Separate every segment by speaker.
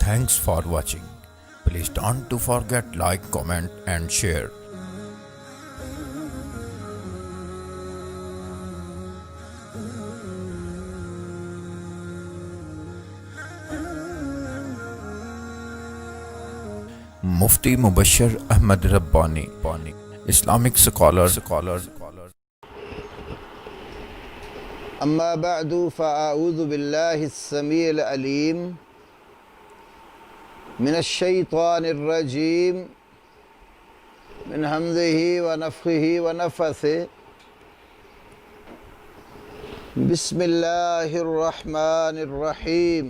Speaker 1: Thanks for watching. Please don't to forget like, comment and share. Mufti Mubashir Ahmad Rabbani, Islamic scholars.
Speaker 2: أما بعد فأعوذ بالله السميع العليم من الشيطان الرجيم من همزه ونفخه ونفثه بسم الله الرحمن الرحیم.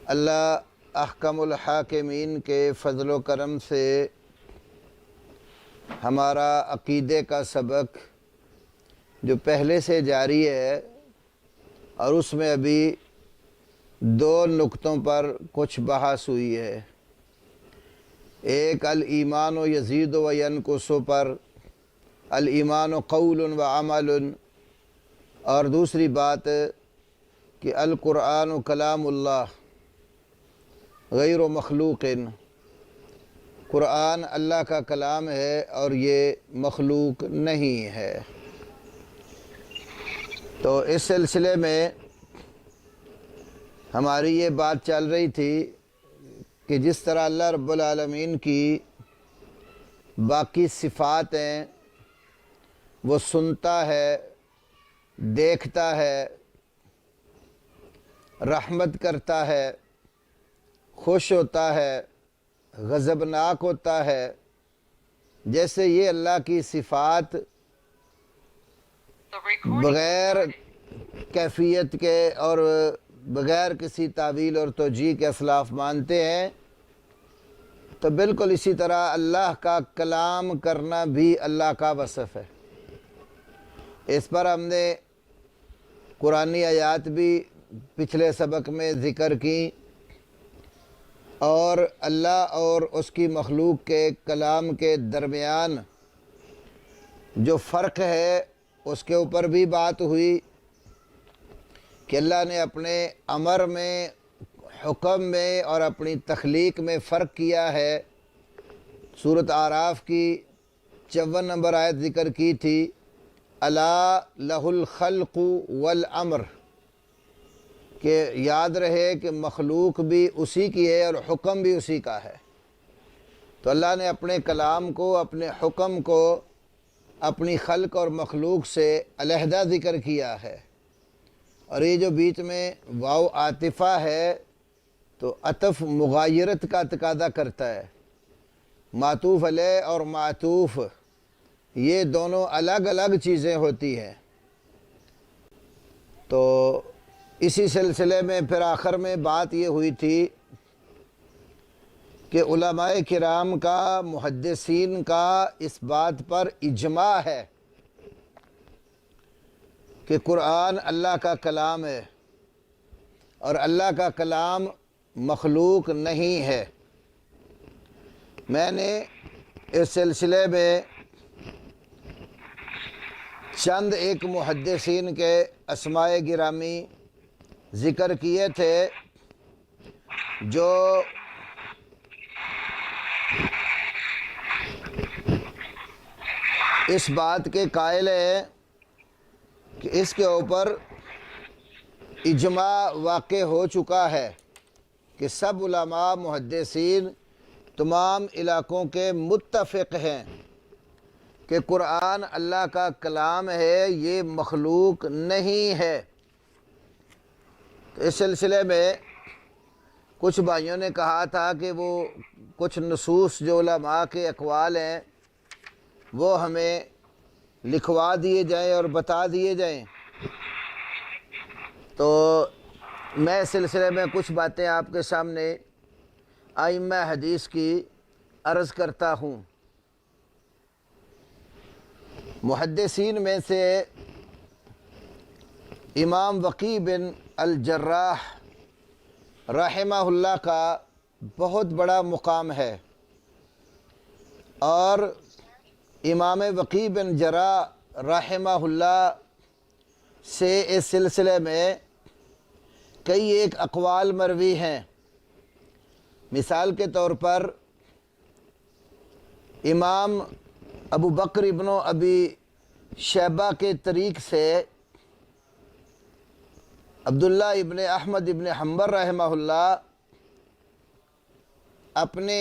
Speaker 2: اللہ احکم الحاکمین کے فضل و کرم سے ہمارا عقیدے کا سبق جو پہلے سے جاری ہے اور اس میں ابھی دو نقطوں پر کچھ بحث ہوئی ہے. ایک الایمان و یزید و ینقص پر، الایمان قول و عمل، اور دوسری بات کہ القرآن کلام اللہ غیر مخلوق، قرآن اللہ کا کلام ہے اور یہ مخلوق نہیں ہے. تو اس سلسلے میں ہماری یہ بات چل رہی تھی کہ جس طرح اللہ رب العالمین کی باقی صفات ہیں، وہ سنتا ہے، دیکھتا ہے، رحمت کرتا ہے، خوش ہوتا ہے، غضبناک ہوتا ہے، جیسے یہ اللہ کی صفات بغیر کیفیت کے اور بغیر کسی تعویل اور توجیہ کے اسلاف مانتے ہیں، تو بالکل اسی طرح اللہ کا کلام کرنا بھی اللہ کا وصف ہے. اس پر ہم نے قرآنی آیات بھی پچھلے سبق میں ذکر کی، اور اللہ اور اس کی مخلوق کے کلام کے درمیان جو فرق ہے اس کے اوپر بھی بات ہوئی کہ اللہ نے اپنے امر میں، حکم میں اور اپنی تخلیق میں فرق کیا ہے. سورۃ اعراف کی 54 نمبر آیت ذکر کی تھی، الا لہ الخلق والامر، کہ یاد رہے کہ مخلوق بھی اسی کی ہے اور حکم بھی اسی کا ہے. تو اللہ نے اپنے کلام کو، اپنے حکم کو اپنی خلق اور مخلوق سے علیحدہ ذکر کیا ہے. اور یہ جو بیچ میں واو عاطفہ ہے تو عطف مغایرت کا تقاضا کرتا ہے. معطوف علیہ اور معطوف یہ دونوں الگ الگ چیزیں ہوتی ہیں. تو اسی سلسلے میں پھر آخر میں بات یہ ہوئی تھی کہ علماء کرام کا، محدثین کا اس بات پر اجماع ہے کہ قرآن اللہ کا کلام ہے اور اللہ کا کلام مخلوق نہیں ہے. میں نے اس سلسلے میں چند ایک محدثین کے اسماء گرامی ذکر کیے تھے جو اس بات کے قائل ہیں کہ اس کے اوپر اجماع واقع ہو چکا ہے کہ سب علماء محدثین تمام علاقوں کے متفق ہیں کہ قرآن اللہ کا کلام ہے، یہ مخلوق نہیں ہے. تو اس سلسلے میں کچھ بھائیوں نے کہا تھا کہ وہ کچھ نصوص جو علماء کے اقوال ہیں وہ ہمیں لکھوا دیے جائیں اور بتا دیے جائیں. تو میں اس سلسلے میں کچھ باتیں آپ کے سامنے ائمہ حدیث کی عرض کرتا ہوں. محدثین میں سے امام وقیع بن الجراح رحمہ اللہ کا بہت بڑا مقام ہے، اور امام وقیع بن جراح رحمہ اللہ سے اس سلسلے میں کئی ایک اقوال مروی ہیں۔ مثال کے طور پر امام ابو بکر ابن ابی شیبہ کے طریق سے عبداللہ ابن احمد ابن حنبل رحمہ اللہ اپنے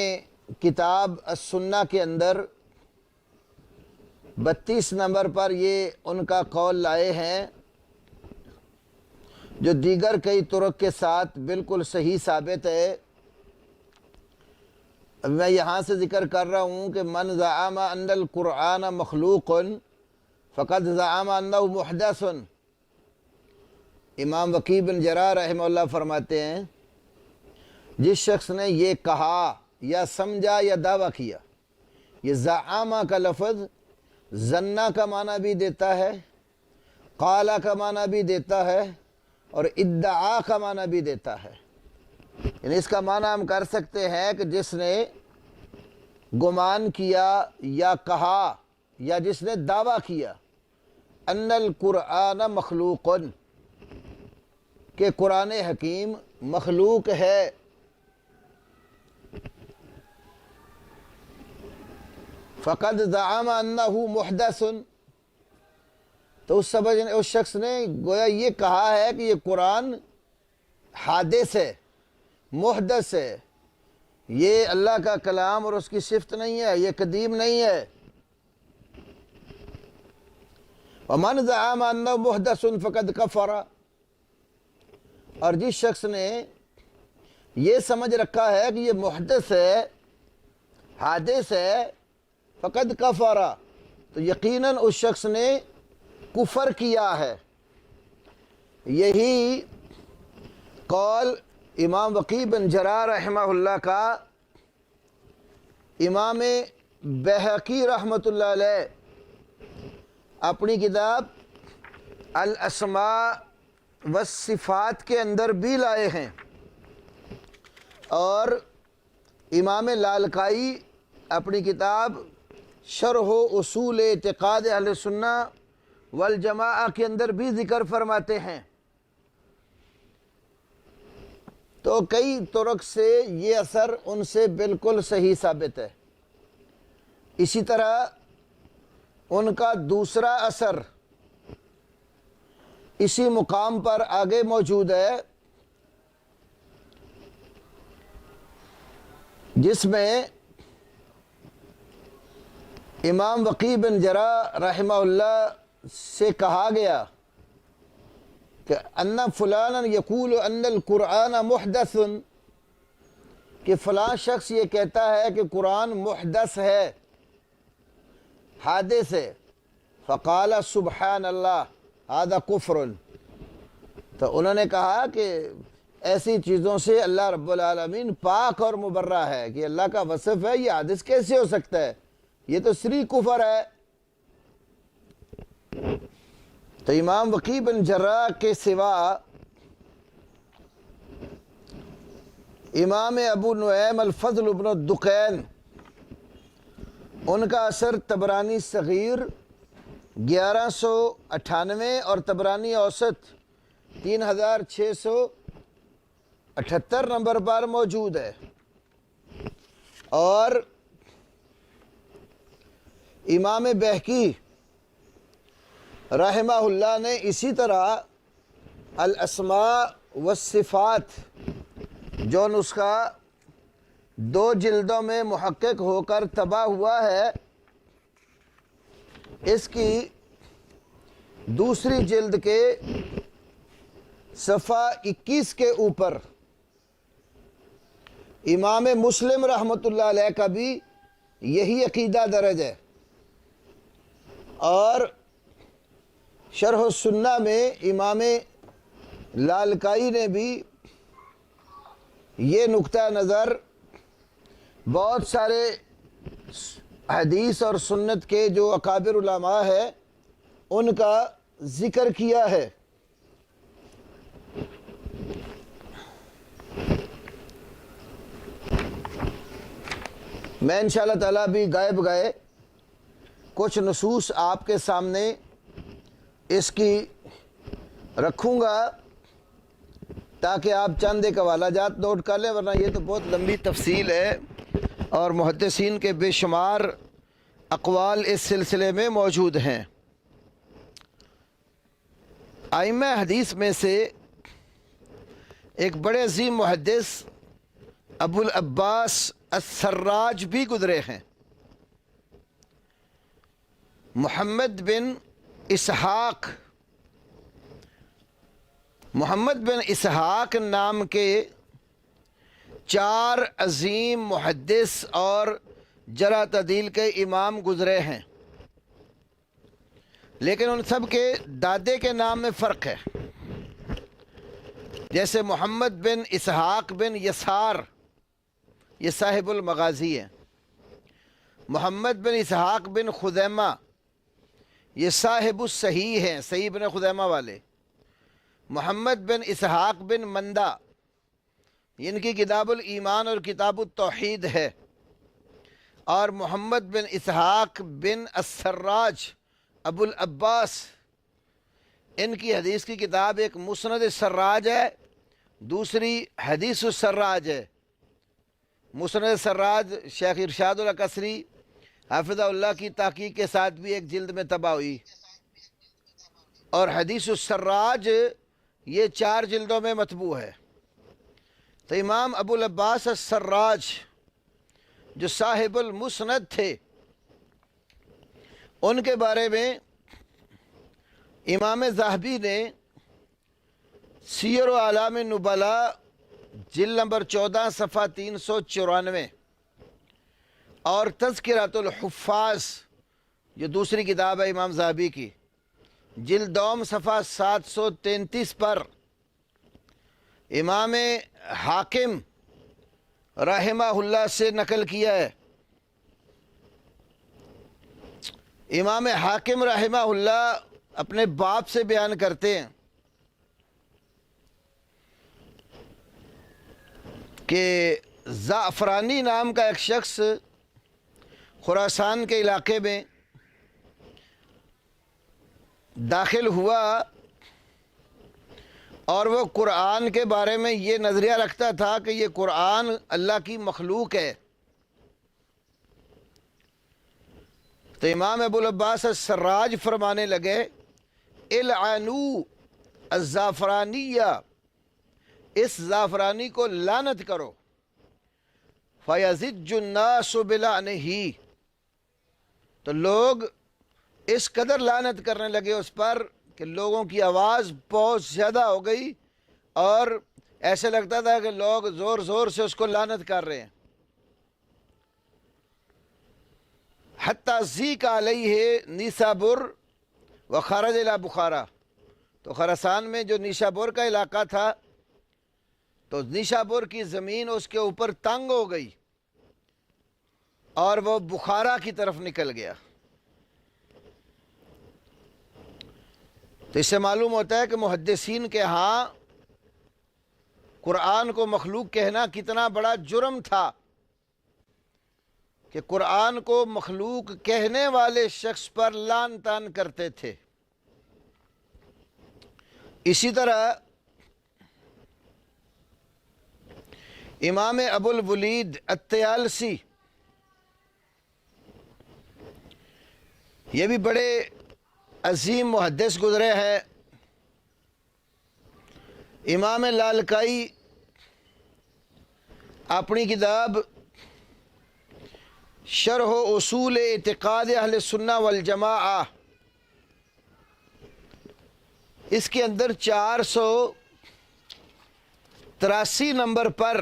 Speaker 2: کتاب السنہ کے اندر 32 نمبر پر یہ ان کا قول لائے ہیں، جو دیگر کئی طرق کے ساتھ بالکل صحیح ثابت ہے۔ میں یہاں سے ذکر کر رہا ہوں کہ من زعم ان القرآن مخلوق فقد زعم انہ محدث۔ امام وکیع بن جراح رحمہ اللہ فرماتے ہیں، جس شخص نے یہ کہا یا سمجھا یا دعویٰ کیا، یہ زعامہ کا لفظ ظنہ کا معنی بھی دیتا ہے، قالہ کا معنی بھی دیتا ہے، اور ادعا کا معنی بھی دیتا ہے۔ یعنی اس کا معنی ہم کر سکتے ہیں کہ جس نے گمان کیا یا کہا یا جس نے دعویٰ کیا ان القرآن مخلوق، کہ قرآن حکیم مخلوق ہے، فقد زعم انہ محدث، تو اس شخص نے گویا یہ کہا ہے کہ یہ قرآن حادث ہے، محدث ہے، یہ اللہ کا کلام اور اس کی صفت نہیں ہے، یہ قدیم نہیں ہے۔ ومن زعم انہ محدث فقد کفر، اور جس شخص نے یہ سمجھ رکھا ہے کہ یہ محدث ہے، حادث ہے، فقد کفر، تو یقیناً اس شخص نے کفر کیا ہے۔ یہی قول امام وکیع بن جراح رحمہ اللہ کا امام بہقی رحمۃ اللہ علیہ اپنی کتاب الاسماء والصفات کے اندر بھی لائے ہیں، اور امام لالکائی اپنی کتاب شرح اصول اعتقاد اہل سنہ والجماعہ کے اندر بھی ذکر فرماتے ہیں۔ تو کئی طرق سے یہ اثر ان سے بالکل صحیح ثابت ہے۔ اسی طرح ان کا دوسرا اثر اسی مقام پر آگے موجود ہے، جس میں امام وکیع بن جراح رحمہ اللہ سے کہا گیا کہ ان فلانا یقول ان القرآن محدث، کہ فلاں شخص یہ کہتا ہے کہ قرآن محدث ہے، حادث ہے، فقال سبحان اللہ ھذا کفر، تو انہوں نے کہا کہ ایسی چیزوں سے اللہ رب العالمین پاک اور مبرہ ہے، کہ اللہ کا وصف ہے، یہ حادث کیسے ہو سکتا ہے، یہ تو صریح کفر ہے۔ تو امام وکیع بن جراح کے سوا امام ابو نعیم الفضل بن الدقین، ان کا اثر طبرانی صغیر 1198 اور طبرانی اوسط 3678 نمبر پر موجود ہے، اور امام بہقی رحمہ اللہ نے اسی طرح الاسماء والصفات، جو نسخہ 2 جلدوں میں محقق ہو کر طبع ہوا ہے، اس کی دوسری جلد کے صفحہ 21 کے اوپر امام مسلم رحمۃ اللہ علیہ کا بھی یہی عقیدہ درج ہے، اور شرح السنہ میں امام لالکائی نے بھی یہ نقطہ نظر بہت سارے حدیث اور سنت کے جو اکابر علماء ہے ان کا ذکر کیا ہے۔ میں انشاءاللہ تعالیٰ بھی غائب گئے کچھ نصوص آپ کے سامنے اس کی رکھوں گا، تاکہ آپ چند ایک حوالہ جات نوٹ کر لیں، ورنہ یہ تو بہت لمبی تفصیل ہے اور محدثین کے بے شمار اقوال اس سلسلے میں موجود ہیں۔ ائمہ حدیث میں سے ایک بڑے عظیم محدث ابو العباس السراج بھی گزرے ہیں، محمد بن اسحاق۔ محمد بن اسحاق نام کے 4 عظیم محدث اور جرح تعدیل کے امام گزرے ہیں، لیکن ان سب کے دادے کے نام میں فرق ہے۔ جیسے محمد بن اسحاق بن یسار، یہ صاحب المغازی ہے۔ محمد بن اسحاق بن خزیمہ، یہ صاحب الصحیح ہیں، صحیح بن خزیمہ والے۔ محمد بن اسحاق بن مندہ، ان کی کتاب الایمان اور کتاب التوحید ہے۔ اور محمد بن اسحاق بن السراج ابو العباس، ان کی حدیث کی کتاب ایک مسند السراج ہے، دوسری حدیث السراج ہے۔ مسند السراج شیخ ارشاد اللہ قصری حافظہ اللہ کی تحقیق کے ساتھ بھی ایک جلد میں طبع ہوئی، اور حدیث السراج یہ 4 جلدوں میں مطبوع ہے۔ تو امام ابو العباس السراج جو صاحب المسند تھے، ان کے بارے میں امام ذہبی نے سیر و اعلام نبلاء جلد نمبر 14 صفحہ 394 اور تذکرۃ الحفاظ جو دوسری کتاب ہے امام ذہبی کی، جلد دوم صفحہ 733 پر امام حاکم رحمہ اللہ سے نقل کیا ہے۔ امام حاکم رحمہ اللہ اپنے باپ سے بیان کرتے ہیں کہ زعفرانی نام کا ایک شخص خراسان کے علاقے میں داخل ہوا، اور وہ قرآن کے بارے میں یہ نظریہ رکھتا تھا کہ یہ قرآن اللہ کی مخلوق ہے۔ تو امام ابو العباس السراج فرمانے لگے، العنوا الزعفرانیہ، اس زعفرانی کو لعنت کرو، فیزج الناس بلعنہ، تو لوگ اس قدر لعنت کرنے لگے اس پر کہ لوگوں کی آواز بہت زیادہ ہو گئی، اور ایسے لگتا تھا کہ لوگ زور زور سے اس کو لعنت کر رہے ہیں۔ حتیٰ ضیق علیہ نیسابور وخرج الی بخارا، تو خراسان میں جو نیشابور کا علاقہ تھا، تو نیشابور کی زمین اس کے اوپر تنگ ہو گئی اور وہ بخارا کی طرف نکل گیا۔ تو اس سے معلوم ہوتا ہے کہ محدثین کے ہاں قرآن کو مخلوق کہنا کتنا بڑا جرم تھا، کہ قرآن کو مخلوق کہنے والے شخص پر لعن طعن کرتے تھے۔ اسی طرح امام ابو الولید الطیالسی، یہ بھی بڑے عظیم محدث گزرے ہیں۔ امام لالکائی اپنی کتاب شرح اصول اعتقاد اہل سنہ والجماعہ، اس کے اندر 483 نمبر پر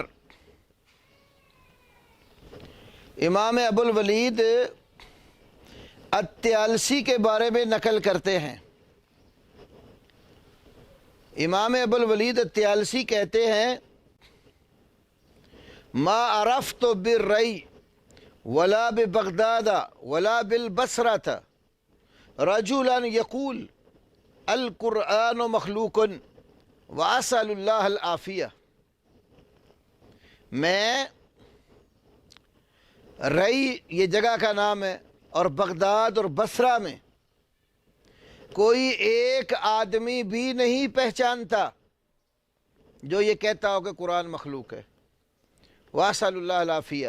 Speaker 2: امام ابو الولید الطیالسی کے بارے میں نقل کرتے ہیں۔ امام ابو الولید الطیالسی کہتے ہیں، ما عرفت بالرئی ولا ببغداد ولا بالبصرة رجلا يقول القرآن مخلوق واسأل اللہ العافیہ۔ میں رئی یہ جگہ کا نام ہے، اور بغداد اور بصرہ میں کوئی ایک آدمی بھی نہیں پہچانتا جو یہ کہتا ہو کہ قرآن مخلوق ہے. واسأل اللہ العافیہ،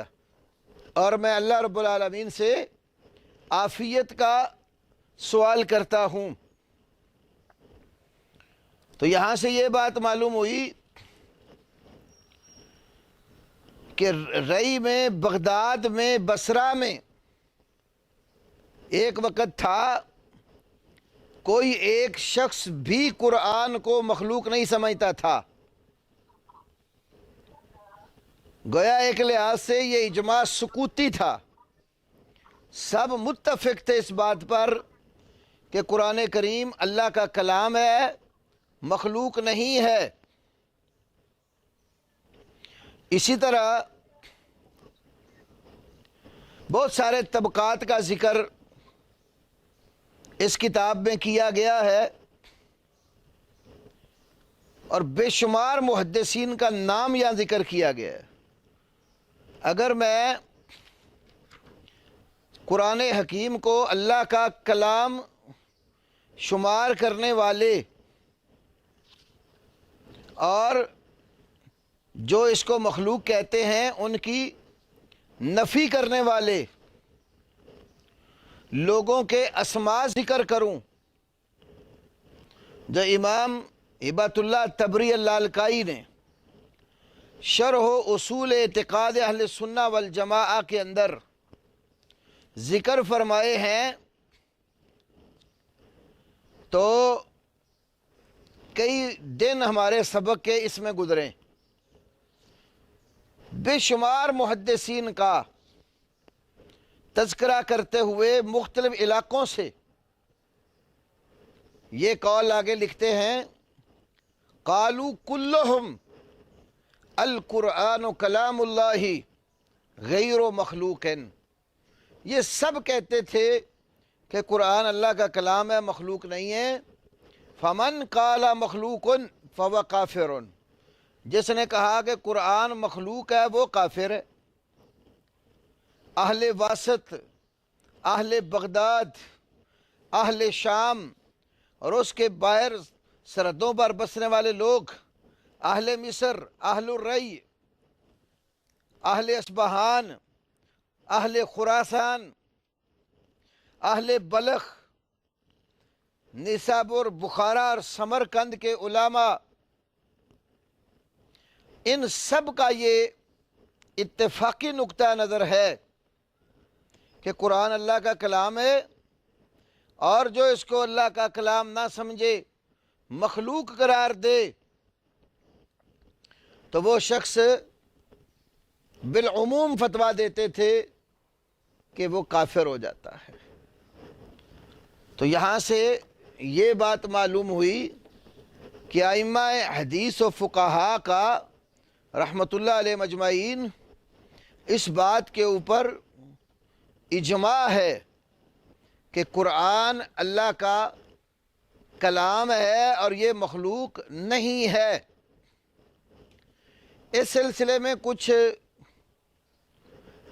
Speaker 2: اور میں اللہ رب العالمین سے عافیت کا سوال کرتا ہوں. تو یہاں سے یہ بات معلوم ہوئی کہ رئی میں، بغداد میں، بصرہ میں ایک وقت تھا کوئی ایک شخص بھی قرآن کو مخلوق نہیں سمجھتا تھا. گویا ایک لحاظ سے یہ اجماع سکوتی تھا، سب متفق تھے اس بات پر کہ قرآن کریم اللہ کا کلام ہے، مخلوق نہیں ہے. اسی طرح بہت سارے طبقات کا ذکر اس کتاب میں کیا گیا ہے، اور بے شمار محدثین کا نام یہاں ذکر کیا گیا ہے. اگر میں قرآن حکیم کو اللہ کا کلام شمار کرنے والے اور جو اس کو مخلوق کہتے ہیں ان کی نفی کرنے والے لوگوں کے اسماء ذکر کروں، جو امام ہبۃ اللہ تبری اللالکائی نے شرح اصول اعتقاد اہل سنہ والجماعہ کے اندر ذکر فرمائے ہیں، تو کئی دن ہمارے سبق کے اس میں گزرے. بے شمار محدثین کا تذکرہ کرتے ہوئے مختلف علاقوں سے یہ قول آگے لکھتے ہیں، قالوا کلہم القرآن کلام اللہ غیر مخلوق. یہ سب کہتے تھے کہ قرآن اللہ کا کلام ہے، مخلوق نہیں ہے. فمن قال مخلوق فهو کافر، جس نے کہا کہ قرآن مخلوق ہے وہ کافر ہے. اہل واسط، اہل بغداد، اہل شام اور اس کے باہر سرحدوں پر بسنے والے لوگ، اہل مصر، اہل الرئی، اہل اصبہان، اہل خراسان، اہل بلخ، نیسابور، بخارا اور سمرقند کے علماء، ان سب کا یہ اتفاقی نقطہ نظر ہے کہ قرآن اللہ کا کلام ہے، اور جو اس کو اللہ کا کلام نہ سمجھے، مخلوق قرار دے، تو وہ شخص بالعموم فتویٰ دیتے تھے کہ وہ کافر ہو جاتا ہے. تو یہاں سے یہ بات معلوم ہوئی کہ ائمہ حدیث و فقہاء کا رحمۃ اللہ علیہ مجمعین اس بات کے اوپر اجماع ہے کہ قرآن اللہ کا کلام ہے اور یہ مخلوق نہیں ہے. اس سلسلے میں کچھ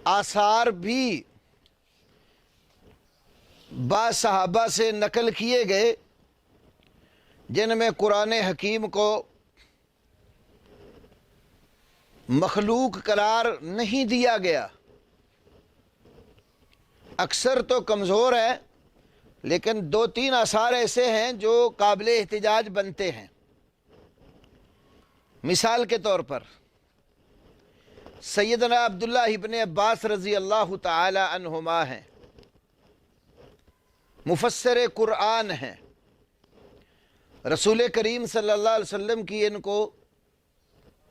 Speaker 2: آثار بھی بعض صحابہ سے نقل کیے گئے جن میں قرآن حکیم کو مخلوق قرار نہیں دیا گیا. اکثر تو کمزور ہے، لیکن دو تین آثار ایسے ہیں جو قابل احتجاج بنتے ہیں. مثال کے طور پر سیدنا عبداللہ ابن عباس رضی اللہ تعالی عنہما ہیں، مفسر قرآن ہیں. رسول کریم صلی اللہ علیہ وسلم کی ان کو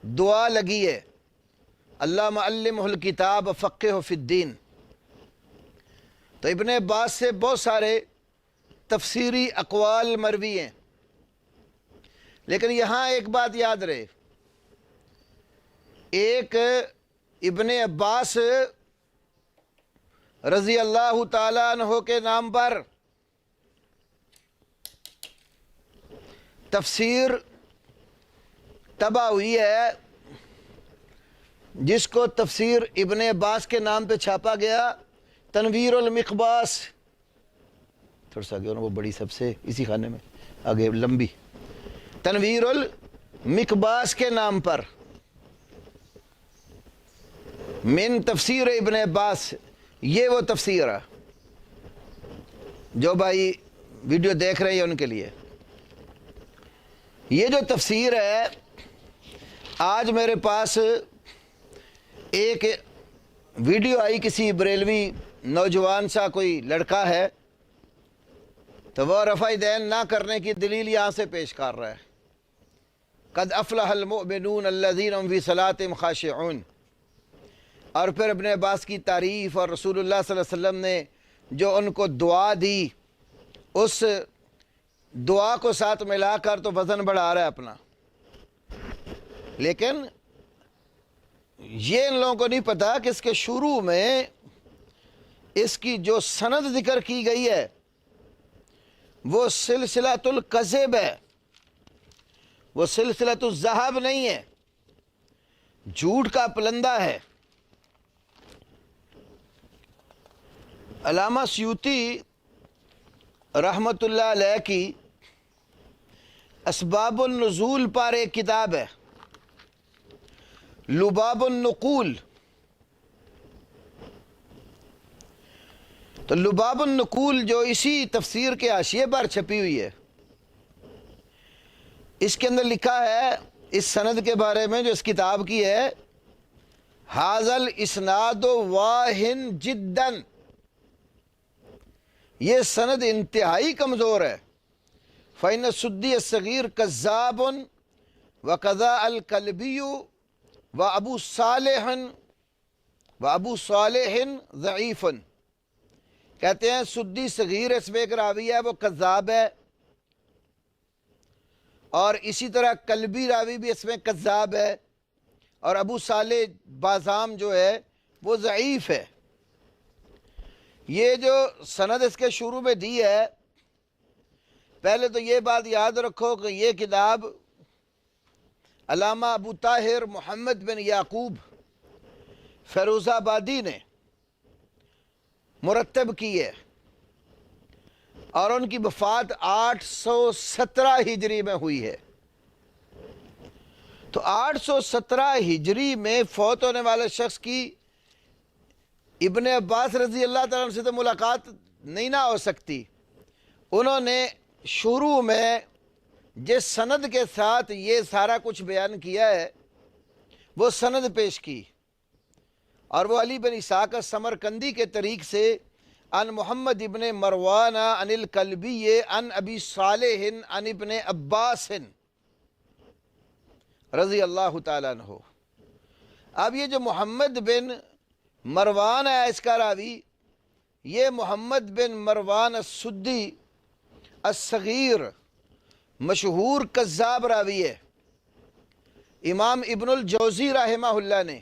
Speaker 2: دعا لگی ہے، اللہم علمہ الکتاب فقہہ فی الدین. تو ابن عباس سے بہت سارے تفسیری اقوال مروی ہیں، لیکن یہاں ایک بات یاد رہے، ایک ابن عباس رضی اللہ تعالیٰ عنہ کے نام پر تفسیر طبع ہوئی ہے، جس کو تفسیر ابن عباس کے نام پہ چھاپا گیا، تنویر المقباس. تھوڑا سا آگے وہ بڑی سب سے اسی خانے میں آگے لمبی، تنویر مکباس کے نام پر من تفسیر ابن عباس، یہ وہ تفسیر ہے جو بھائی ویڈیو دیکھ رہے ہیں ان کے لیے۔ یہ جو تفسیر ہے، آج میرے پاس ایک ویڈیو آئی، کسی بریلوی نوجوان سا کوئی لڑکا ہے، تو وہ رفع دین نہ کرنے کی دلیل یہاں سے پیش کر رہا ہے، قد افلح المؤمنون الذین هم فی صلاتهم خاشعون، اور پھر ابن عباس کی تعریف اور رسول اللہ صلی اللہ علیہ وسلم نے جو ان کو دعا دی، اس دعا کو ساتھ ملا کر تو وزن بڑھا رہا ہے اپنا۔ لیکن یہ ان لوگوں کو نہیں پتا کہ اس کے شروع میں اس کی جو سند ذکر کی گئی ہے وہ سلسلۃ الکذب ہے، وہ سلسلۃ الذہب نہیں ہے، جھوٹ کا پلندہ ہے۔ علامہ سیوطی رحمۃ اللہ علیہ کی اسباب النزول پر ایک کتاب ہے، لباب النقول۔ تو لباب النقول جو اسی تفسیر کے حاشیے پر چھپی ہوئی ہے، اس کے اندر لکھا ہے اس سند کے بارے میں جو اس کتاب کی ہے، ھذا الاسناد واہن جدا، یہ سند انتہائی کمزور ہے۔ فإن السدی الصغیر کذاب وکذا الکلبی وابو صالح ضعیف، کہتے ہیں سدی صغیر اس میں ایک راوی ہے وہ کذاب ہے، اور اسی طرح کلبی راوی بھی اس میں کذاب ہے، اور ابو صالح بازام جو ہے وہ ضعیف ہے۔ یہ جو سند اس کے شروع میں دی ہے، پہلے تو یہ بات یاد رکھو کہ یہ کتاب علامہ ابو طاہر محمد بن یعقوب فیروز آبادی نے مرتب کی ہے، اور ان کی وفات 817 ہجری میں ہوئی ہے۔ تو 817 ہجری میں فوت ہونے والے شخص کی ابن عباس رضی اللہ تعالیٰ عنہ سے تو ملاقات نہیں نہ ہو سکتی۔ انہوں نے شروع میں جس سند کے ساتھ یہ سارا کچھ بیان کیا ہے وہ سند پیش کی، اور وہ علی بن اسحاق السمرقندی کے طریق سے ان محمد ابن مروان ان الکلبی ان ابی صالح ان ابن عباس رضی اللہ تعالیٰ عنہ۔ اب یہ جو محمد بن مروان ہے اس کا راوی، یہ محمد بن مروان السدی الصغیر مشہور کذاب راوی ہے۔ امام ابن الجوزی رحمہ اللہ نے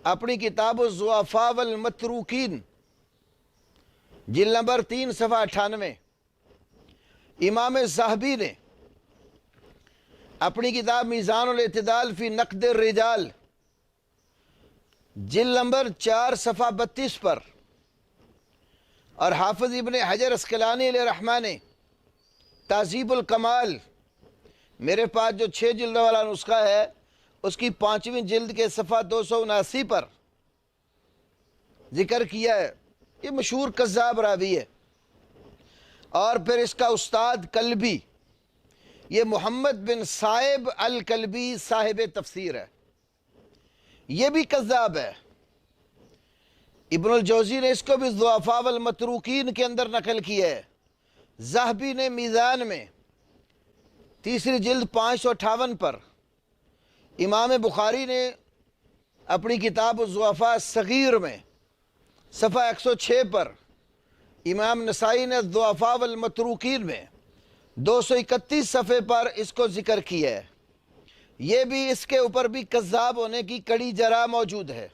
Speaker 2: اپنی کتاب الضعفاء والمتروکین جلد نمبر 3 صفحہ 98، امام ذہبی نے اپنی کتاب میزان الاعتدال فی نقد الرجال جلد نمبر 4 صفحہ 32 پر، اور حافظ ابن حجر اسقلانی علیہ رحمہ نے تہذیب الکمال، میرے پاس جو 6 جلدوں والا نسخہ ہے اس کی 5ویں جلد کے صفحہ 279 پر ذکر کیا ہے۔ یہ مشہور کذاب راوی ہے۔ اور پھر اس کا استاد کلبی، یہ محمد بن صائب الکلبی صاحب تفسیر ہے، یہ بھی کذاب ہے۔ ابن الجوزی نے اس کو بھی ضعفاء والمتروکین کے اندر نقل کیا ہے۔ ذہبی نے میزان میں 3 جلد 558 پر، امام بخاری نے اپنی کتاب الضعفاء الصغیر میں صفحہ 106 پر، امام نسائی نے الضعفاء والمتروکین میں 231 صفحے پر اس کو ذکر کیا ہے۔ یہ بھی اس کے اوپر بھی کذاب ہونے کی کڑی جرح موجود ہے۔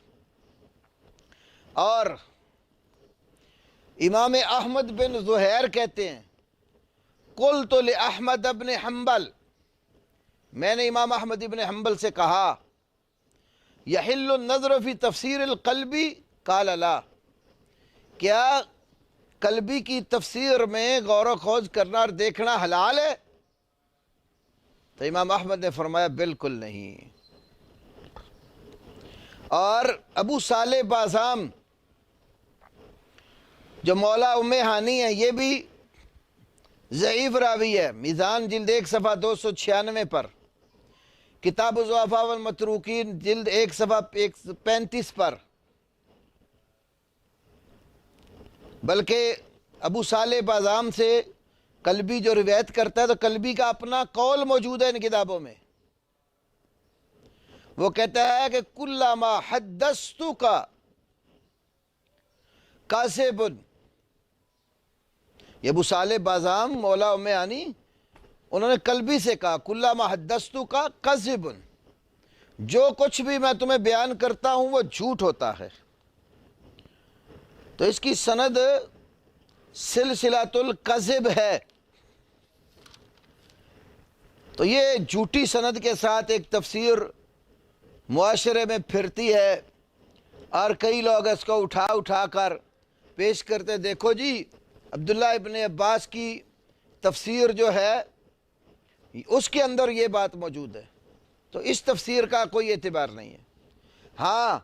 Speaker 2: اور امام احمد بن زہیر کہتے ہیں، قلت لأحمد بن حنبل، میں نے امام احمد بن حنبل سے کہا، یحل النظر فی تفسیر القلبی؟ قال لا، کیا قلبی کی تفسیر میں غور و خوض کرنا اور دیکھنا حلال ہے؟ تو امام احمد نے فرمایا بالکل نہیں۔ اور ابو صالح بازام جو مولا ام ہانی ہے، یہ بھی ضعیف راوی ہے۔ میزان جلد 1 صفحہ 296 پر، کتاب الضعفاء والمتروکین جلد 1 صفحہ 35 پر۔ بلکہ ابو صالح بازام سے قلبی جو روایت کرتا ہے تو قلبی کا اپنا قول موجود ہے ان کتابوں میں۔ وہ کہتا ہے کہ کلما حدثتک کاذب، یہ ابو صالح بازام مولا ام ہانی انہوں نے قلبی سے کہا کلما حدثتک کاذب، جو کچھ بھی میں تمہیں بیان کرتا ہوں وہ جھوٹ ہوتا ہے۔ تو اس کی سند سلسلۃ الکذب ہے۔ تو یہ جھوٹی سند کے ساتھ ایک تفسیر معاشرے میں پھرتی ہے، اور کئی لوگ اس کو اٹھا اٹھا کر پیش کرتے، دیکھو جی عبداللہ ابن عباس کی تفسیر جو ہے اس کے اندر یہ بات موجود ہے۔ تو اس تفسیر کا کوئی اعتبار نہیں ہے۔ ہاں،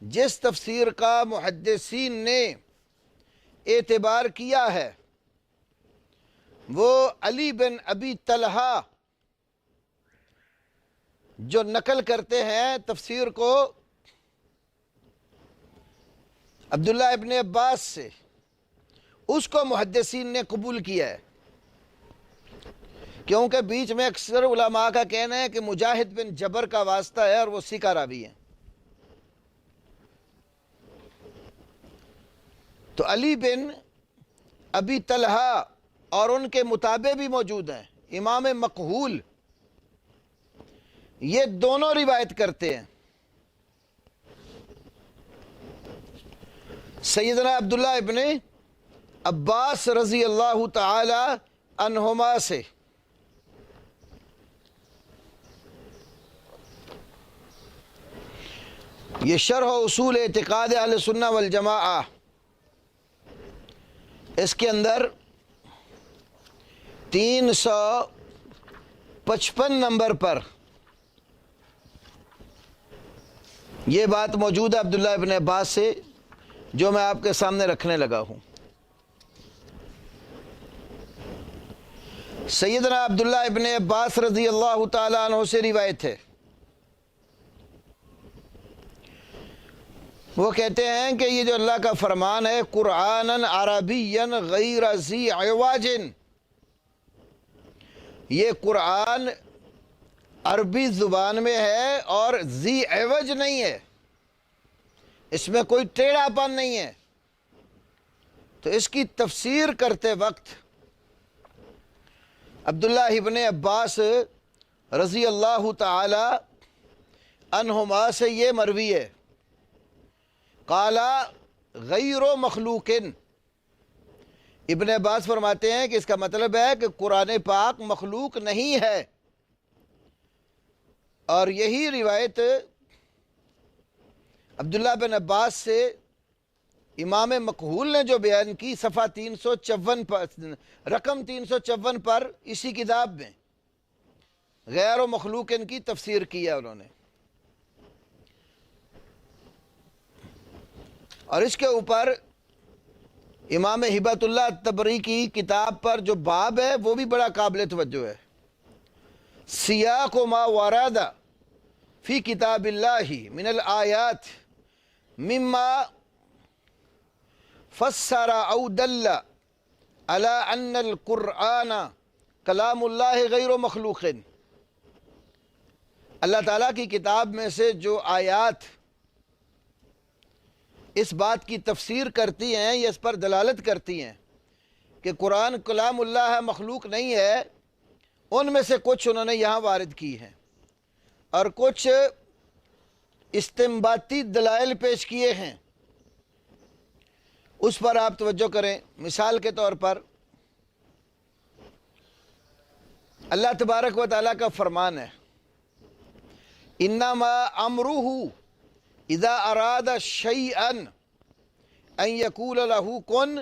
Speaker 2: جس تفسیر کا محدثین نے اعتبار کیا ہے وہ علی بن ابی طلحہ جو نقل کرتے ہیں تفسیر کو عبداللہ ابن عباس سے، اس کو محدثین نے قبول کیا ہے، کیونکہ بیچ میں اکثر علماء کا کہنا ہے کہ مجاہد بن جبر کا واسطہ ہے اور وہ ثقہ راوی ہے۔ تو علی بن ابی طلحہ اور ان کے متابع بھی موجود ہیں، امام مقہول، یہ دونوں روایت کرتے ہیں سیدنا عبداللہ ابن عباس رضی اللہ تعالی عنہما سے۔ یہ شرح اصول اعتقاد اہل سنہ والجماعہ، اس کے اندر 355 نمبر پر یہ بات موجود ہے عبداللہ ابن عباس سے، جو میں آپ کے سامنے رکھنے لگا ہوں۔ سیدنا عبداللہ ابن عباس رضی اللہ تعالیٰ عنہ سے روایت ہے، وہ کہتے ہیں کہ یہ جو اللہ کا فرمان ہے قرآنً عربیًا غیر ذی عوج، یہ قرآن عربی زبان میں ہے اور ذی عوج نہیں ہے، اس میں کوئی ٹیڑھا پن نہیں ہے۔ تو اس کی تفسیر کرتے وقت عبداللہ ابن عباس رضی اللہ تعالی عنہما سے یہ مروی ہے، قال غیر مخلوق، ابن عباس فرماتے ہیں کہ اس کا مطلب ہے کہ قرآن پاک مخلوق نہیں ہے۔ اور یہی روایت عبداللہ بن عباس سے امام مقہول نے جو بیان کی صفحہ 354 پر، رقم 354 پر اسی کتاب میں غیر و مخلوق ان کی تفسیر کیا انہوں نے۔ اور اس کے اوپر امام ہبۃ اللہ تبری کی کتاب پر جو باب ہے وہ بھی بڑا قابل توجہ ہے، سیاق ما ورد فی کتاب اللہ من الآیات مما فسر او دل علی ان القرآن کلام اللہ غیر مخلوق۔ اللہ تعالیٰ کی کتاب میں سے جو آیات اس بات کی تفسیر کرتی ہیں یا اس پر دلالت کرتی ہیں کہ قرآن کلام اللہ ہے، مخلوق نہیں ہے، ان میں سے کچھ انہوں نے یہاں وارد کی ہیں، اور کچھ استنباطی دلائل پیش کیے ہیں، اس پر آپ توجہ کریں۔ مثال کے طور پر اللہ تبارک و تعالیٰ کا فرمان ہے انما امرہ اذا اراد شیئا ان یقول له کن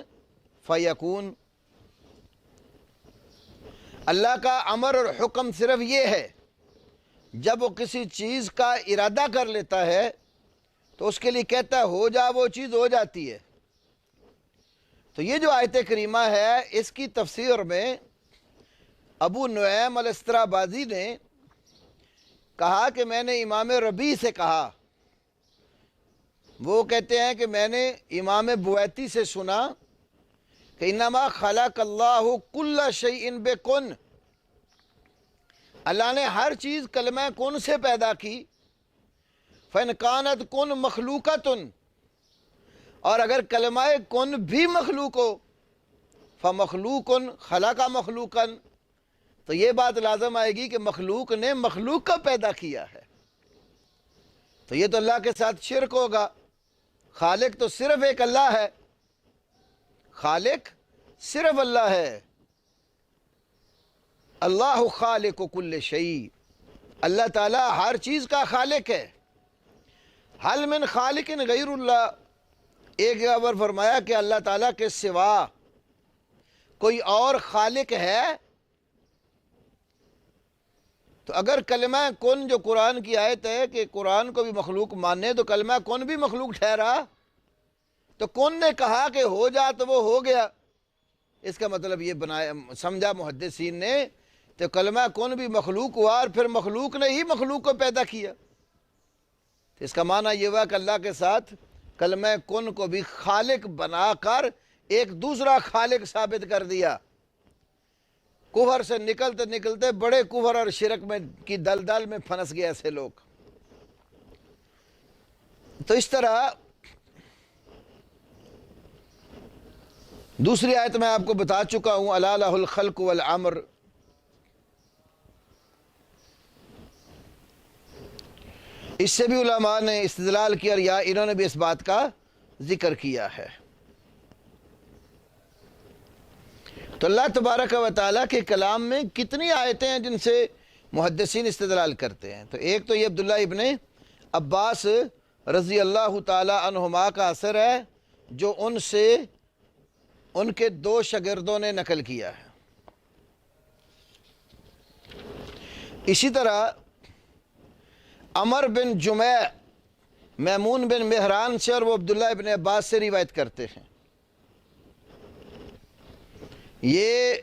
Speaker 2: فیکون۔ اللہ کا امر اور حکم صرف یہ ہے، جب وہ کسی چیز کا ارادہ کر لیتا ہے تو اس کے لیے کہتا ہے ہو جا، وہ چیز ہو جاتی ہے۔ تو یہ جو آیت کریمہ ہے اس کی تفسیر میں ابو نعیم الاسترابازی نے کہا کہ میں نے امام ربیع سے کہا، وہ کہتے ہیں کہ میں نے امام بویتی سے سنا کہ انما خلق اللہ کل شیء بکن، اللہ نے ہر چیز کلمہ کن سے پیدا کی۔ فَإِنْ كَانَتْ کن مخلوقۃ، اور اگر کلمہ کن بھی مخلوق ہو، فَمَخْلُوقٌ خَلَقَ مَخْلُوقًا، تو یہ بات لازم آئے گی کہ مخلوق نے مخلوق کا پیدا کیا ہے۔ تو یہ تو اللہ کے ساتھ شرک ہوگا۔ خالق تو صرف ایک اللہ ہے، خالق صرف اللہ ہے۔ اللہ خالق کل شیء، اللہ تعالیٰ ہر چیز کا خالق ہے۔ حل من خالق غیر اللہ، ایک جگہ پر فرمایا کہ اللہ تعالیٰ کے سوا کوئی اور خالق ہے؟ تو اگر کلمہ کن جو قرآن کی آیت ہے کہ قرآن کو بھی مخلوق مانے، تو کلمہ کن بھی مخلوق ٹھہرا۔ تو کن نے کہا کہ ہو جا تو وہ ہو گیا، اس کا مطلب یہ بنایا سمجھا محدثین نے، تو کلمہ کن بھی مخلوق ہوا اور پھر مخلوق نے ہی مخلوق کو پیدا کیا۔ تو اس کا معنی یہ ہوا کہ اللہ کے ساتھ کلمہ کن کو بھی خالق بنا کر ایک دوسرا خالق ثابت کر دیا۔ کفر سے نکلتے نکلتے بڑے کفر اور شرک میں کی دلدل میں پھنس گئے ایسے لوگ۔ تو اس طرح دوسری آیت میں آپ کو بتا چکا ہوں، الا لہ الخلق والامر، اس سے بھی علماء نے استدلال کیا اور یا انہوں نے بھی اس بات کا ذکر کیا ہے۔ تو اللہ تبارک و تعالیٰ کے کلام میں کتنی آیتیں ہیں جن سے محدثین استدلال کرتے ہیں؟ تو ایک تو یہ عبداللہ ابن عباس رضی اللہ تعالی عنہما کا اثر ہے جو ان سے ان کے دو شاگردوں نے نقل کیا ہے۔ اسی طرح عمر بن جمع میمون بن مہران سے، اور وہ عبداللہ ابن عباس سے روایت کرتے ہیں۔ یہ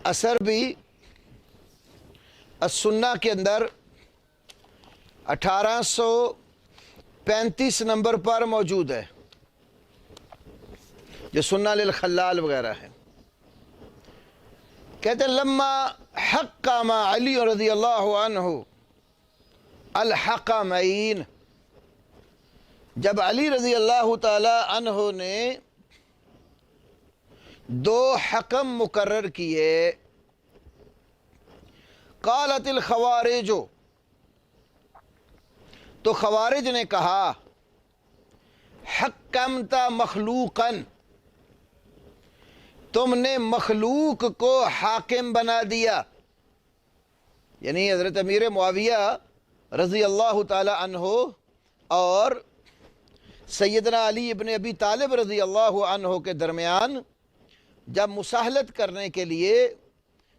Speaker 2: اثر بھی السنہ کے اندر 1835 نمبر پر موجود ہے، جو سنہ للخلال وغیرہ ہے۔ کہتے ہیں لما حکم علی رضی اللہ عنہ الحکمین، جب علی رضی اللہ تعالی عنہ نے دو حکم مقرر کیے، قالت الخوارج، تو خوارج نے کہا حکمت مخلوقا، تم نے مخلوق کو حاکم بنا دیا، یعنی حضرت امیر معاویہ رضی اللہ تعالی عنہ اور سیدنا علی ابن ابی طالب رضی اللہ عنہ کے درمیان جب مساہلت کرنے کے لیے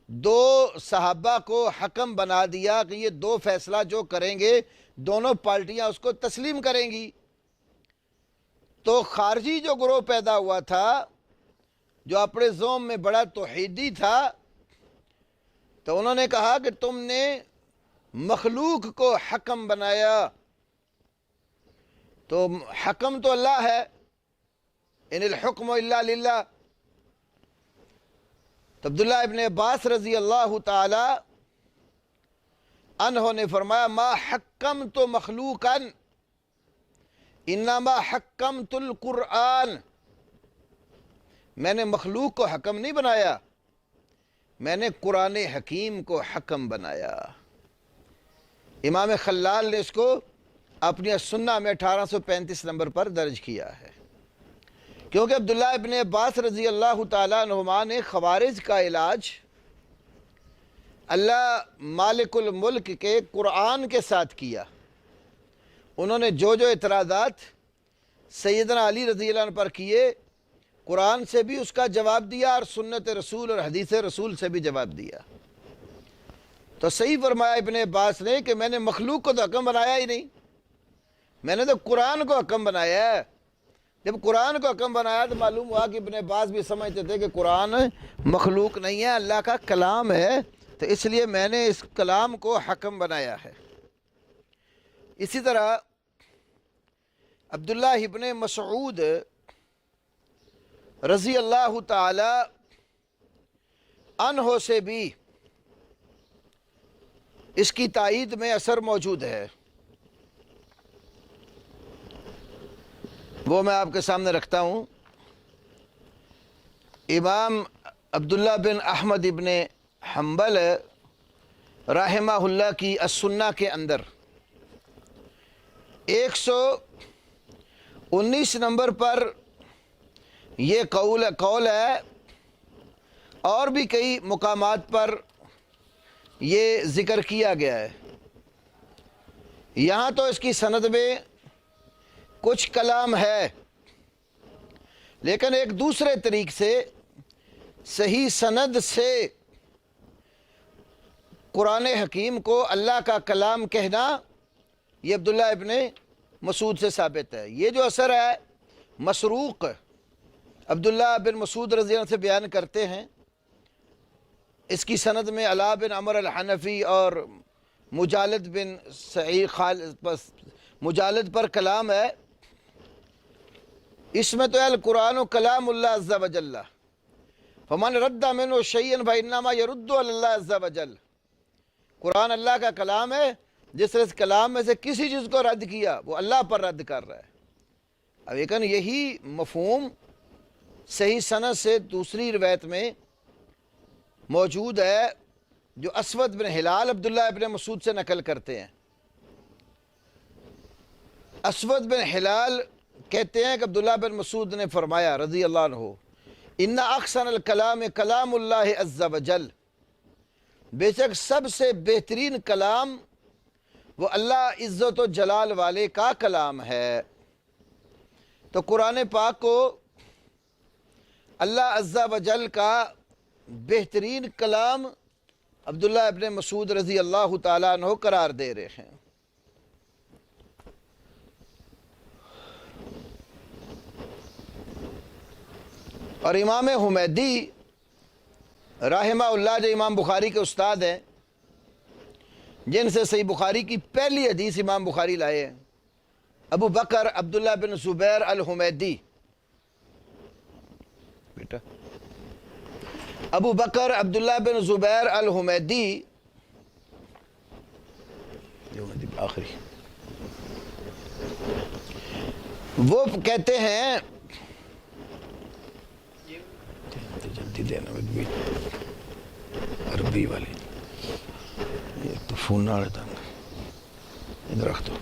Speaker 2: دو صحابہ کو حکم بنا دیا کہ یہ دو فیصلہ جو کریں گے دونوں پارٹیاں اس کو تسلیم کریں گی، تو خارجی جو گروہ پیدا ہوا تھا جو اپنے زوم میں بڑا توحیدی تھا، تو انہوں نے کہا کہ تم نے مخلوق کو حکم بنایا، تو حکم تو اللہ ہے، ان الحکم الا للہ۔ تو عبداللہ ابن عباس رضی اللہ تعالی عنہ نے فرمایا ما حکمت مخلوقا انما حکمت القرآن، میں نے مخلوق کو حکم نہیں بنایا، میں نے قرآن حکیم کو حکم بنایا۔ امام خلال نے اس کو اپنی السنہ میں 1835 نمبر پر درج کیا ہے، کیونکہ عبداللہ ابن عباس رضی اللہ تعالیٰ عنہما نے خوارج کا علاج اللہ مالک الملک کے قرآن کے ساتھ کیا۔ انہوں نے جو جو اعتراضات سیدنا علی رضی اللہ عنہ پر کیے، قرآن سے بھی اس کا جواب دیا اور سنت رسول اور حدیث رسول سے بھی جواب دیا۔ تو صحیح فرمایا ابن عباس نے کہ میں نے مخلوق کو تو حکم بنایا ہی نہیں، میں نے تو قرآن کو حکم بنایا ہے۔ جب قرآن کو حکم بنایا تو معلوم ہوا کہ ابن عباس بھی سمجھتے تھے کہ قرآن مخلوق نہیں ہے، اللہ کا کلام ہے، تو اس لیے میں نے اس کلام کو حکم بنایا ہے۔ اسی طرح عبداللہ ابن مسعود رضی اللہ تعالی عنہ سے بھی اس کی تائید میں اثر موجود ہے، وہ میں آپ کے سامنے رکھتا ہوں۔ امام عبداللہ بن احمد ابن حنبل رحمہ اللہ کی السنہ کے اندر 119 نمبر پر یہ قول ہے، اور بھی کئی مقامات پر یہ ذکر کیا گیا ہے۔ یہاں تو اس کی سند میں کچھ کلام ہے، لیکن ایک دوسرے طریق سے صحیح سند سے قرآن حکیم کو اللہ کا کلام کہنا یہ عبداللہ ابن مسعود سے ثابت ہے۔ یہ جو اثر ہے مسروق عبداللہ بن مسعود رضی اللہ عنہ سے بیان کرتے ہیں، اس کی سند میں علاء بن عمر الحنفی اور مجالد بن سعید مجالد پر کلام ہے۔ اس میں تو ہے القرآن کلام اللہ عز و جل فمن رد منہ شیئا فانما یرد علی اللہ عز و جل، قرآن اللہ کا کلام ہے، جس نے اس کلام میں سے کسی چیز کو رد کیا وہ اللہ پر رد کر رہا ہے۔ اب لیکن یہی مفہوم صحیح سند سے دوسری روایت میں موجود ہے جو اسود بن ہلال عبداللہ ابن مسعود سے نقل کرتے ہیں۔ اسود بن ہلال کہتے ہیں کہ عبداللہ بن مسعود نے فرمایا رضی اللہ عنہ، ان احسن الکلام کلام اللہ عز و جل، بے شک سب سے بہترین کلام وہ اللہ عزت و جلال والے کا کلام ہے۔ تو قرآن پاک کو اللہ عز و جل کا بہترین کلام عبداللہ ابن مسعود رضی اللہ تعالیٰ عنہ قرار دے رہے ہیں۔ اور امام حمیدی رحمہ اللہ جو امام بخاری کے استاد ہیں، جن سے صحیح بخاری کی پہلی حدیث امام بخاری لائے ہیں، ابو بکر عبداللہ بن زبیر الحمیدی، بیٹا ابو بکر عبداللہ بن زبیر الحمیدی آخری وہ کہتے ہیں جلدی دینا عربی والے تو فون نہ رہتا ادھر رکھ دو۔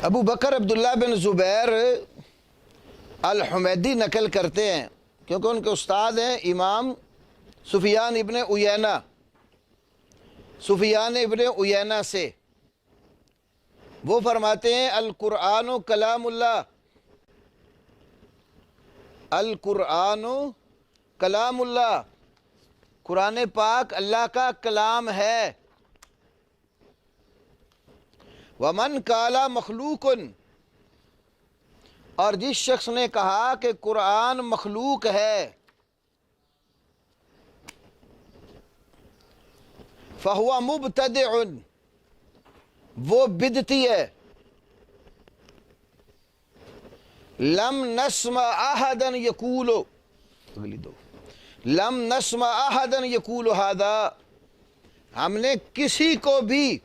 Speaker 2: ابو بکر عبداللہ بن زبیر الحمیدی نقل کرتے ہیں، کیونکہ ان کے استاد ہیں امام سفیان ابن عیینہ سے۔ وہ فرماتے ہیں القرآن کلام اللہ، القرآن کلام اللہ، قرآن پاک اللہ کا کلام ہے۔ ومن قال مخلوق، اور جس شخص نے کہا کہ قرآن مخلوق ہے، فہو مبتدع، وہ بدعتی ہے۔ لم نسمع احدا یقول، لم نسمع احدا یقول ھذا، ہم نے کسی کو بھی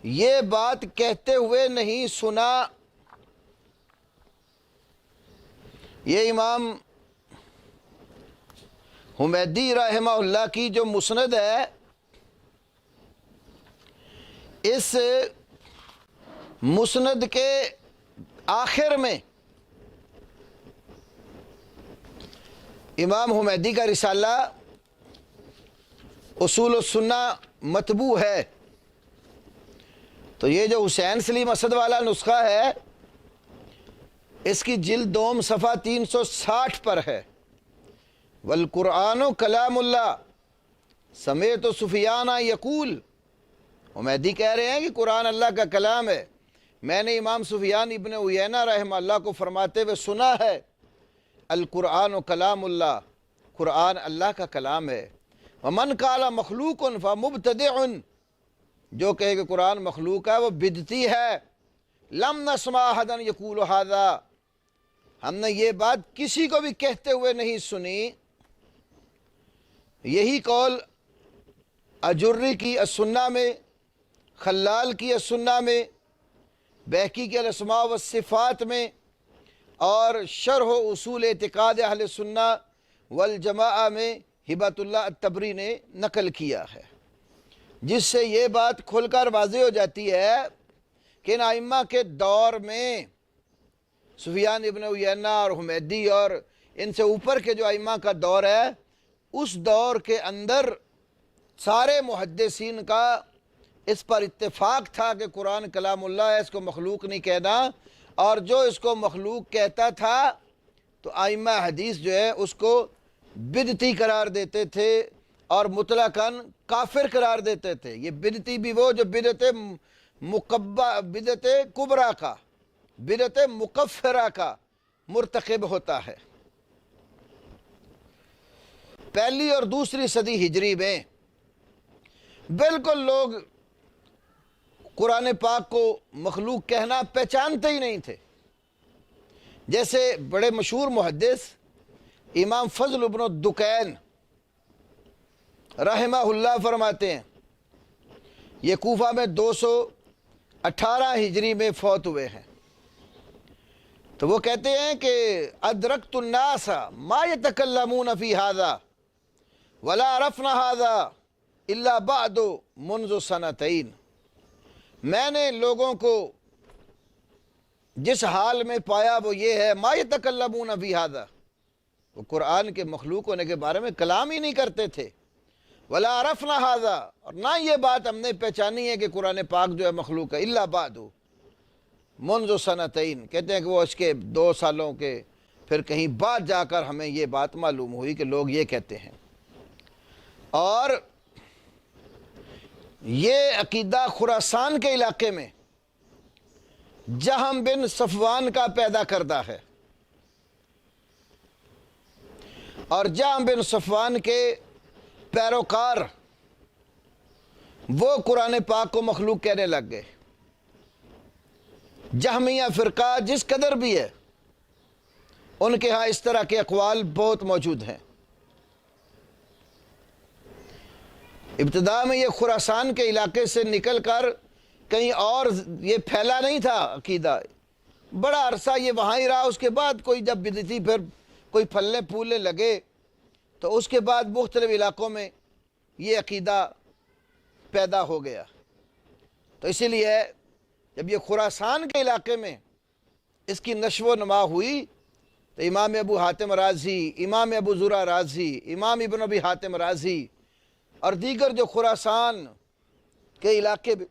Speaker 2: یہ بات کہتے ہوئے نہیں سنا۔ یہ امام حمیدی رحمہ اللہ کی جو مسند ہے، اس مسند کے آخر میں امام حمیدی کا رسالہ اصول السنہ مطبوع ہے۔ تو یہ جو حسین سلیم اسد والا نسخہ ہے، اس کی جلد دوم صفحہ 360 پر ہے، والقرآن کلام اللہ، سمیعت سفیان یقول، حمیدی کہہ رہے ہیں کہ قرآن اللہ کا کلام ہے، میں نے امام سفیان ابن عیینہ رحمہ اللہ کو فرماتے ہوئے سنا ہے، القرآن و کلام اللہ، قرآن اللہ کا کلام ہے، ومن قال مخلوق فمبتدع، جو کہے کہ قرآن مخلوق ہے وہ بدعتی ہے، لم نسمع احدا یقول ھذا، ہم نے یہ بات کسی کو بھی کہتے ہوئے نہیں سنی۔ یہی قول اجری کی السنہ میں، خلال کی السنہ میں، بہقی کے الاسماء والصفات میں، اور شرح و اصول اعتقاد اہل سنہ والجماعہ میں ہبۃ اللہ الطبری نے نقل کیا ہے، جس سے یہ بات کھل کر واضح ہو جاتی ہے کہ ان ائمہ کے دور میں، سفیان ابن عیینہ اور حمیدی اور ان سے اوپر کے جو ائمہ کا دور ہے، اس دور کے اندر سارے محدثین کا اس پر اتفاق تھا کہ قرآن کلام اللہ ہے، اس کو مخلوق نہیں کہنا، اور جو اس کو مخلوق کہتا تھا تو ائمہ حدیث جو ہے اس کو بدعتی قرار دیتے تھے اور مطلقاً کافر قرار دیتے تھے۔ یہ بدعتی بھی وہ جو بدعت کبریٰ کا، بدعت مکفرہ کا مرتکب ہوتا ہے۔ پہلی اور دوسری صدی ہجری میں بالکل لوگ قرآن پاک کو مخلوق کہنا پہچانتے ہی نہیں تھے۔ جیسے بڑے مشہور محدث امام فضل بن الدکین رحمہ اللہ فرماتے ہیں، یہ کوفہ میں 218 ہجری میں فوت ہوئے ہیں، تو وہ کہتے ہیں کہ ادرکت الناس ما يتکلمون فی ھذا ولا عرفنا ھذا الا بعد منذ سنتین، میں نے لوگوں کو جس حال میں پایا وہ یہ ہے، ما يتکلمون فی ھذا، وہ قرآن کے مخلوق ہونے کے بارے میں کلام ہی نہیں کرتے تھے، ولا عرفنا ھذا، اور نہ یہ بات ہم نے پہچانی ہے کہ قرآن پاک جو ہے مخلوق ہے، الا بعد منذ سنتین، کہتے ہیں کہ وہ اس کے 2 سالوں کے پھر کہیں بعد جا کر ہمیں یہ بات معلوم ہوئی کہ لوگ یہ کہتے ہیں۔ اور یہ عقیدہ خراسان کے علاقے میں جہم بن صفوان کا پیدا کردہ ہے، اور جہم بن صفوان کے پیروکار وہ قرآن پاک کو مخلوق کہنے لگ گئے۔ جہمیہ فرقہ جس قدر بھی ہے، ان کے ہاں اس طرح کے اقوال بہت موجود ہیں۔ ابتدا میں یہ خراسان کے علاقے سے نکل کر کہیں اور یہ پھیلا نہیں تھا عقیدہ، بڑا عرصہ یہ وہاں ہی رہا، اس کے بعد کوئی جب بدعتی پھر کوئی پھلنے پھولنے لگے تو اس کے بعد مختلف علاقوں میں یہ عقیدہ پیدا ہو گیا۔ تو اسی لیے جب یہ خراسان کے علاقے میں اس کی نشو و نما ہوئی تو امام ابو حاتم رازی، امام ابو زرع رازی، امام ابن ابی حاتم رازی اور دیگر جو خراسان کے علاقے میں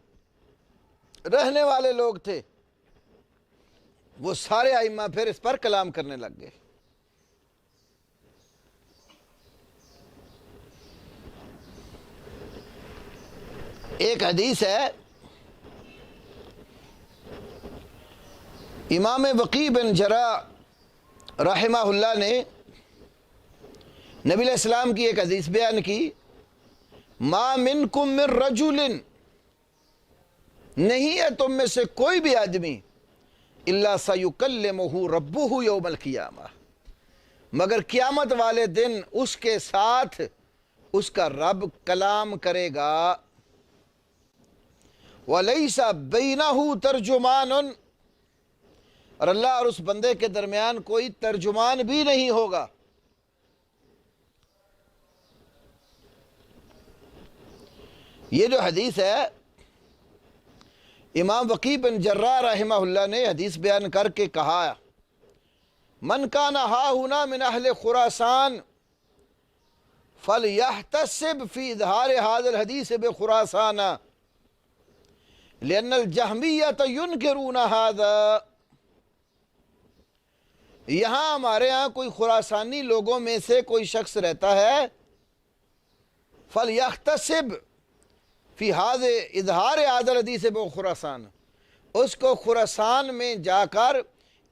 Speaker 2: رہنے والے لوگ تھے، وہ سارے ائمہ پھر اس پر کلام کرنے لگ گئے۔ ایک حدیث ہے، امام وقی بن جراح رحمہ اللہ نے نبی علیہ السلام کی ایک حدیث بیان کی، ما منکم من رجل، نہیں ہے تم میں سے کوئی بھی آدمی، الا سیکلمہ ربہ یوم القیامہ، مگر قیامت والے دن اس کے ساتھ اس کا رب کلام کرے گا، وَلَيْسَ بَيْنَهُ تَرْجُمَانٌ، اور اللہ اور اس بندے کے درمیان کوئی ترجمان بھی نہیں ہوگا۔ یہ جو حدیث ہے، امام وقی بن جراح رحمہ اللہ نے حدیث بیان کر کے کہا، من کان ہاہنا من اہل خراسان فلیحتسب فی اظہار ھذا الحدیث بخراسان لأن الجہمیۃ ینکرون ھذا، یہاں ہمارے ہاں کوئی خراسانی لوگوں میں سے کوئی شخص رہتا ہے، فَلْيَخْتَصِبْ فی هذا اظہار هذا الحدیث بخراسان، اس کو خراسان میں جا کر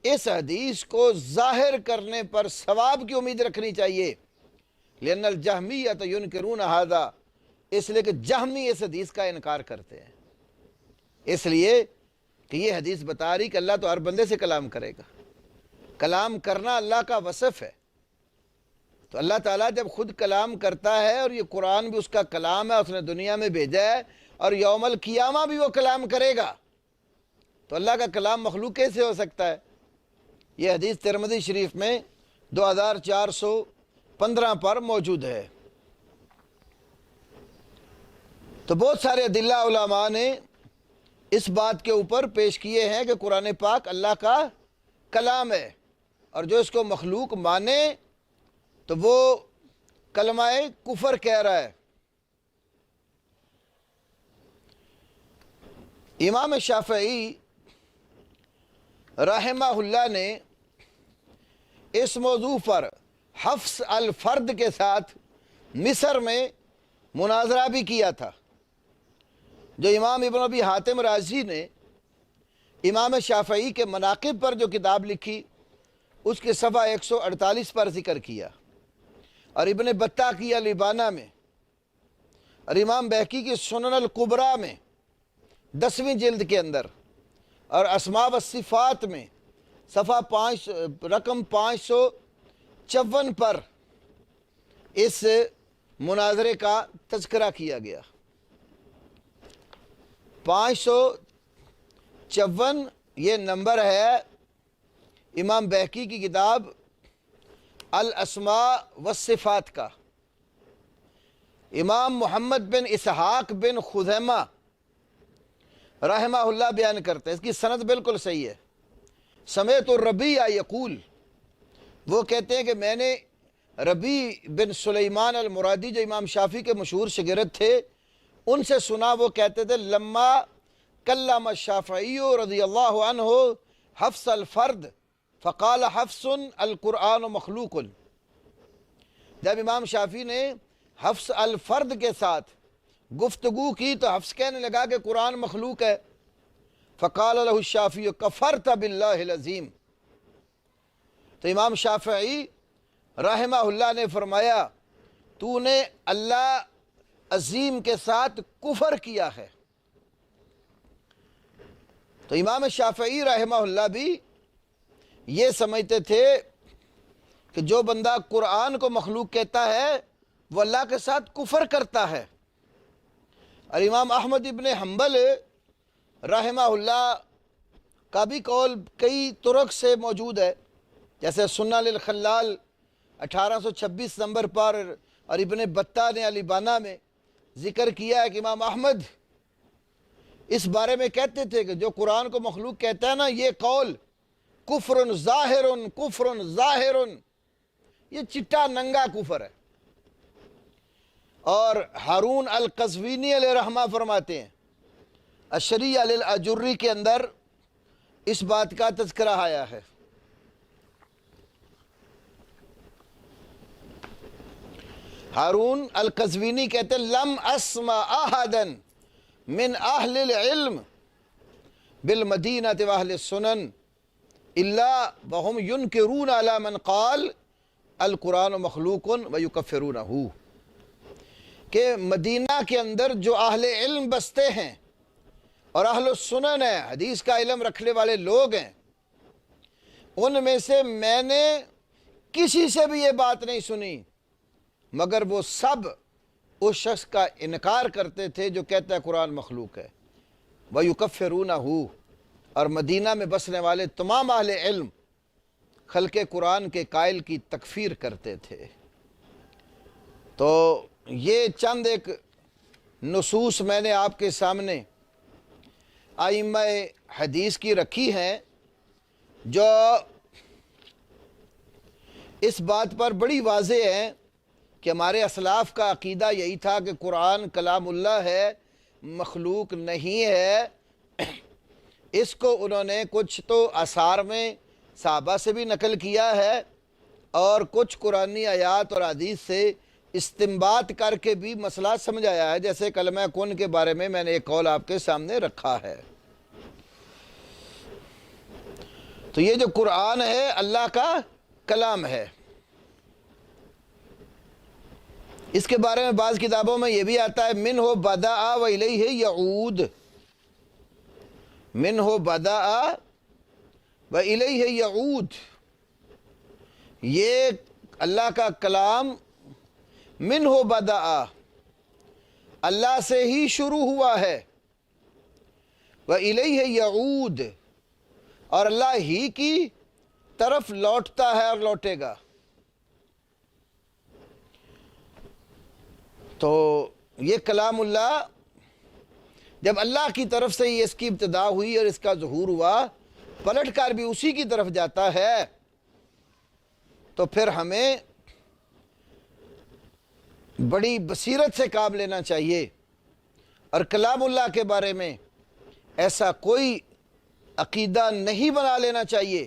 Speaker 2: اس حدیث کو ظاہر کرنے پر ثواب کی امید رکھنی چاہیے۔ لأن الجہمیۃ ینکرون ھذا، اس لیے کہ جہمی اس حدیث کا انکار کرتے ہیں، اس لیے کہ یہ حدیث بتا رہی کہ اللہ تو ہر بندے سے کلام کرے گا، کلام کرنا اللہ کا وصف ہے۔ تو اللہ تعالیٰ جب خود کلام کرتا ہے اور یہ قرآن بھی اس کا کلام ہے، اس نے دنیا میں بھیجا ہے، اور یوم القیامہ بھی وہ کلام کرے گا، تو اللہ کا کلام مخلوق کیسے ہو سکتا ہے؟ یہ حدیث ترمذی شریف میں 2415 پر موجود ہے۔ تو بہت سارے ادلہ علماء نے اس بات کے اوپر پیش کیے ہیں کہ قرآن پاک اللہ کا کلام ہے، اور جو اس کو مخلوق مانے تو وہ کلمہ کفر کہہ رہا ہے۔ امام شافعی رحمہ اللہ نے اس موضوع پر حفص الفرد کے ساتھ مصر میں مناظرہ بھی کیا تھا۔ جو امام ابن ابی حاتم رازی نے امام شافعی کے مناقب پر جو کتاب لکھی، اس کے صفحہ 148 پر ذکر کیا، اور ابن بطہ کی الابانہ میں، اور امام بہقی کی سنن الکبریٰ میں 10ویں جلد کے اندر، اور اسماء و صفات میں صفحہ رقم 554 پر اس مناظرے کا تذکرہ کیا گیا۔ 554 یہ نمبر ہے امام بہقی کی کتاب الاسماء والصفات کا۔ امام محمد بن اسحاق بن خزیمہ رحمہ اللہ بیان کرتے ہیں، اس کی سند بالکل صحیح ہے۔ سمیت الربیع یقول، وہ کہتے ہیں کہ میں نے ربیع بن سلیمان المرادی جو امام شافعی کے مشہور شاگرد تھے ان سے سنا، وہ کہتے تھے لما کلم الشافعی رضی اللہ عنہ حفص الفرد فقال حفص القرآن مخلوق، جب امام شافعی نے حفص الفرد کے ساتھ گفتگو کی تو حفص کہنے لگا کہ قرآن مخلوق ہے۔ فقال له الشافعی کفرت باللہ العظیم، تو امام شافعی رحمہ اللہ نے فرمایا تو نے اللہ عظیم کے ساتھ کفر کیا ہے۔ تو امام شافعی رحمہ اللہ بھی یہ سمجھتے تھے کہ جو بندہ قرآن کو مخلوق کہتا ہے وہ اللہ کے ساتھ کفر کرتا ہے۔ اور امام احمد ابن حنبل رحمہ اللہ کا بھی قول کئی طرق سے موجود ہے، جیسے سنن للخلال 1826 نمبر پر، اور ابن بطہ نے الابانہ میں ذکر کیا ہے کہ امام احمد اس بارے میں کہتے تھے کہ جو قرآن کو مخلوق کہتا ہے نا، یہ قول کفر ظاہر، کفر ظاہر، یہ چٹا ننگا کفر ہے۔ اور ہارون القزوینی علیہ رحمہ فرماتے ہیں الشریعہ للآجری کے اندر اس بات کا تذکرہ آیا ہے۔ ہارون القزوینی کہتے ہیں لم اسمع احدا من اہل العلم بالمدینہ واہل السنن الا وهم ينکرون علی من قال القرآن مخلوق ویکفرونہ، کہ مدینہ کے اندر جو اہل علم بستے ہیں اور اہل السنن ہیں، حدیث کا علم رکھنے والے لوگ ہیں، ان میں سے میں نے کسی سے بھی یہ بات نہیں سنی مگر وہ سب اس شخص کا انکار کرتے تھے جو کہتا ہے قرآن مخلوق ہے، وَيُكَفِّرُونَهُ، اور مدینہ میں بسنے والے تمام اہل علم خلق قرآن کے قائل کی تکفیر کرتے تھے۔ تو یہ چند ایک نصوص میں نے آپ کے سامنے ائمہ حدیث کی رکھی ہیں جو اس بات پر بڑی واضح ہیں کہ ہمارے اسلاف کا عقیدہ یہی تھا کہ قرآن کلام اللہ ہے، مخلوق نہیں ہے۔ اس کو انہوں نے کچھ تو آثار میں صحابہ سے بھی نقل کیا ہے، اور کچھ قرآنی آیات اور حدیث سے استنباط کر کے بھی مسئلہ سمجھایا ہے، جیسے کلمہ کن کے بارے میں نے ایک قول آپ کے سامنے رکھا ہے۔ تو یہ جو قرآن ہے اللہ کا کلام ہے۔ اس کے بارے میں بعض کتابوں میں یہ بھی آتا ہے منہ بدأ و الیہ یعود، منہ بدأ و الیہ یعود، یہ اللہ کا کلام منہ بدأ، اللہ سے ہی شروع ہوا ہے، و الیہ یعود، اور اللہ ہی کی طرف لوٹتا ہے اور لوٹے گا۔ تو یہ کلام اللہ جب اللہ کی طرف سے اس کی ابتدا ہوئی اور اس کا ظہور ہوا، پلٹ کر بھی اسی کی طرف جاتا ہے، تو پھر ہمیں بڑی بصیرت سے کام لینا چاہیے، اور کلام اللہ کے بارے میں ایسا کوئی عقیدہ نہیں بنا لینا چاہیے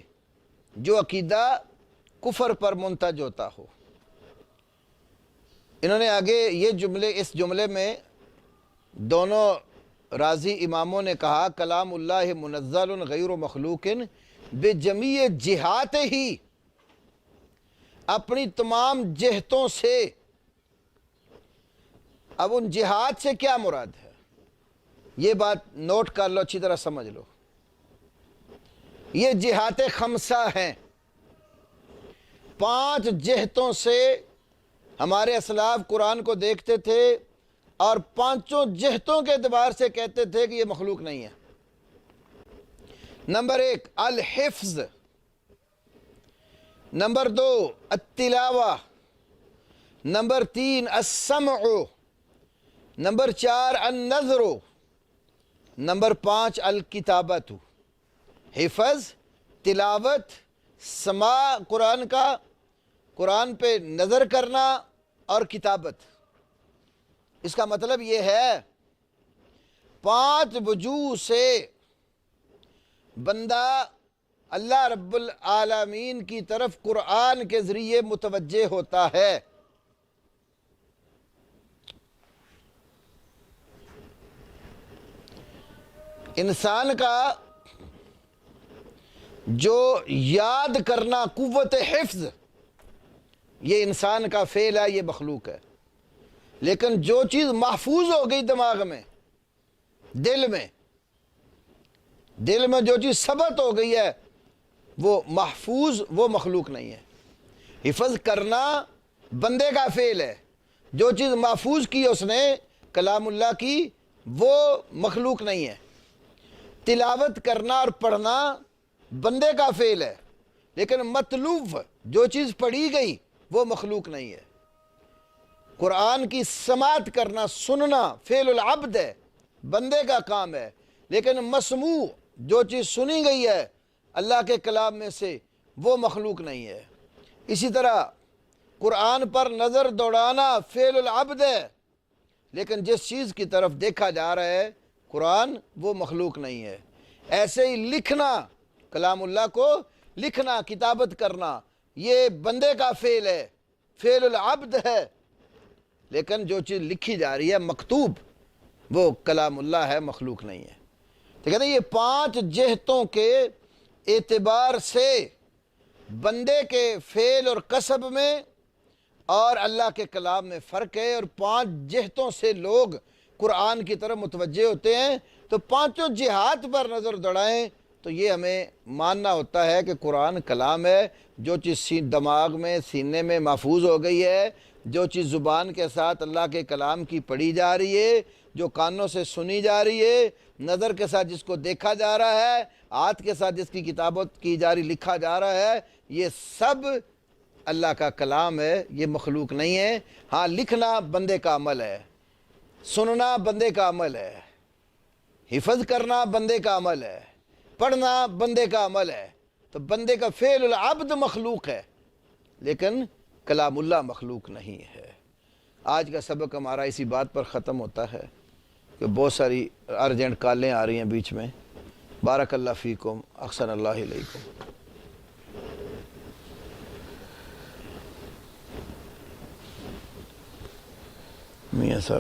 Speaker 2: جو عقیدہ کفر پر منتج ہوتا ہو۔ انہوں نے آگے یہ اس جملے میں دونوں راضی اماموں نے کہا کلام اللہ منزل غیر مخلوق بجمیع جہات ہی، اپنی تمام جہتوں سے۔ اب ان جہات سے کیا مراد ہے، یہ بات نوٹ کر لو، اچھی طرح سمجھ لو۔ یہ جہات خمسہ ہیں، 5 جہتوں سے ہمارے اسلاف قرآن کو دیکھتے تھے، اور 5 جہتوں کے اعتبار سے کہتے تھے کہ یہ مخلوق نہیں ہے۔ نمبر 1 الحفظ، نمبر 2 التلاوہ، نمبر 3 السمع، نمبر 4 النظر، نمبر 5 الکتابت۔ حفظ، تلاوت، سماع قرآن کا، قرآن پہ نظر کرنا، اور کتابت۔ اس کا مطلب یہ ہے 5 وجوہ سے بندہ اللہ رب العالمین کی طرف قرآن کے ذریعے متوجہ ہوتا ہے۔ انسان کا جو یاد کرنا، قوت حفظ، یہ انسان کا فعل ہے، یہ مخلوق ہے۔ لیکن جو چیز محفوظ ہو گئی دماغ میں، دل میں جو چیز ثبت ہو گئی ہے، وہ محفوظ، وہ مخلوق نہیں ہے۔ حفظ کرنا بندے کا فعل ہے، جو چیز محفوظ کی اس نے کلام اللہ کی، وہ مخلوق نہیں ہے۔ تلاوت کرنا اور پڑھنا بندے کا فعل ہے، لیکن مطلوب جو چیز پڑھی گئی وہ مخلوق نہیں ہے۔ قرآن کی سماعت کرنا، سننا فعل العبد ہے، بندے کا کام ہے، لیکن مسموع جو چیز سنی گئی ہے اللہ کے کلام میں سے، وہ مخلوق نہیں ہے۔ اسی طرح قرآن پر نظر دوڑانا فعل العبد ہے، لیکن جس چیز کی طرف دیکھا جا رہا ہے قرآن، وہ مخلوق نہیں ہے۔ ایسے ہی لکھنا، کلام اللہ کو لکھنا، کتابت کرنا، یہ بندے کا فعل ہے، فعل العبد ہے، لیکن جو چیز لکھی جا رہی ہے مکتوب، وہ کلام اللہ ہے، مخلوق نہیں ہے۔ تو کہتے ہیں یہ 5 جہتوں کے اعتبار سے بندے کے فعل اور کسب میں اور اللہ کے کلام میں فرق ہے، اور 5 جہتوں سے لوگ قرآن کی طرف متوجہ ہوتے ہیں۔ تو 5 جہات پر نظر دوڑائیں تو یہ ہمیں ماننا ہوتا ہے کہ قرآن کلام ہے، جو چیز دماغ میں، سینے میں محفوظ ہو گئی ہے، جو چیز زبان کے ساتھ اللہ کے کلام کی پڑھی جا رہی ہے، جو کانوں سے سنی جا رہی ہے، نظر کے ساتھ جس کو دیکھا جا رہا ہے، ہاتھ کے ساتھ جس کی کتابت کی جا رہی، لکھا جا رہا ہے، یہ سب اللہ کا کلام ہے، یہ مخلوق نہیں ہے۔ ہاں، لکھنا بندے کا عمل ہے، سننا بندے کا عمل ہے، حفظ کرنا بندے کا عمل ہے، پڑھنا بندے کا عمل ہے۔ تو بندے کا فعل العبد مخلوق ہے، لیکن کلام اللہ مخلوق نہیں ہے۔ آج کا سبق ہمارا اسی بات پر ختم ہوتا ہے کہ بہت ساری ارجنٹ کالیں آ رہی ہیں بیچ میں۔ بارک اللہ فیکم، احسن اللہ علیکم۔ میاں صاحب